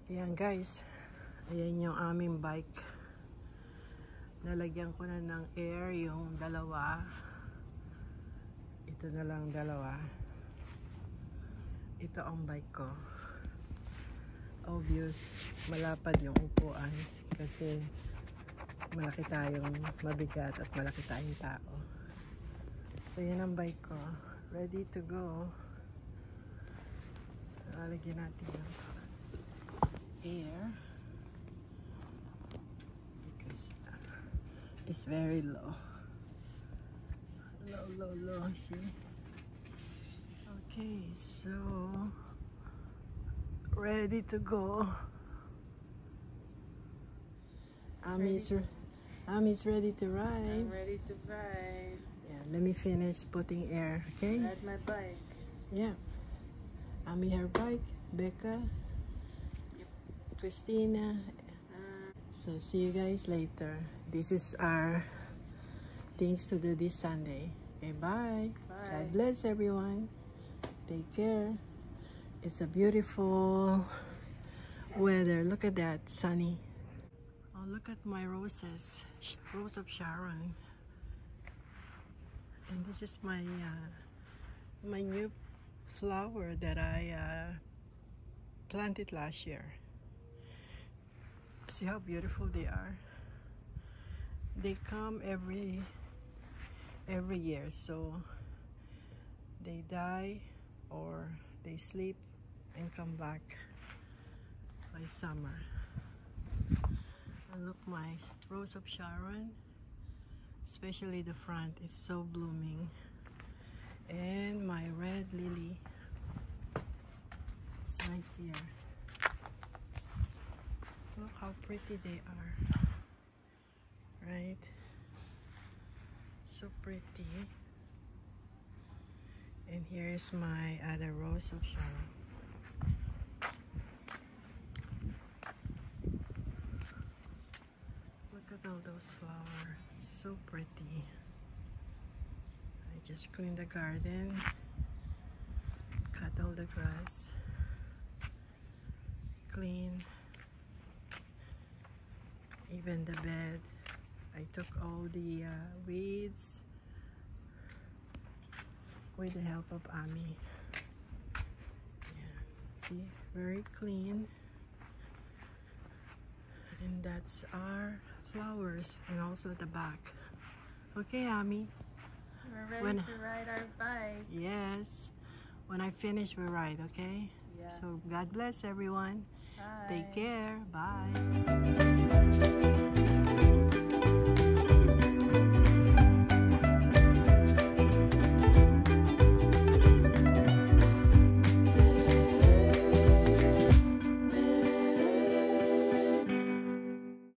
Ayan guys, ayan yung aming bike. Nalagyan ko na ng air yung dalawa. Ito na lang dalawa. Ito ang bike ko. Obvious, malapad yung upuan kasi malaki tayong mabigat at malaki tayong tao. So yan ang bike ko. Ready to go. Lalagyan natin ng air because it's very low. Low, see? Okay, so ready to go. Ami's ready to ride. I'm ready to ride. Yeah, let me finish putting air, okay? Ride my bike. Yeah. Ami her bike, Becca, Yep. Christina. So see you guys later. This is our things to do this Sunday. Okay, bye. Bye. God bless everyone. Take care. It's a beautiful weather. Look at that, sunny. Oh, look at my roses. Rose of Sharon. And this is my my new flower that I planted last year. See how beautiful they are. They come every year, so they die or they sleep and come back by summer. And look, my Rose of Sharon, especially the front, is so blooming. And my red lily is right here. Look how pretty they are, right? So pretty. And here is my other Rose of Sharon. Look at all those flowers, so pretty. I just cleaned the garden, cut all the grass, clean. Even the bed, I took all the weeds with the help of Ami. Yeah, see, very clean. And that's our flowers, and also the back. Okay, Ami. We're ready to ride our bike. Yes. When I finish, we ride, okay? Yeah. So God bless everyone. Bye. Take care. Bye.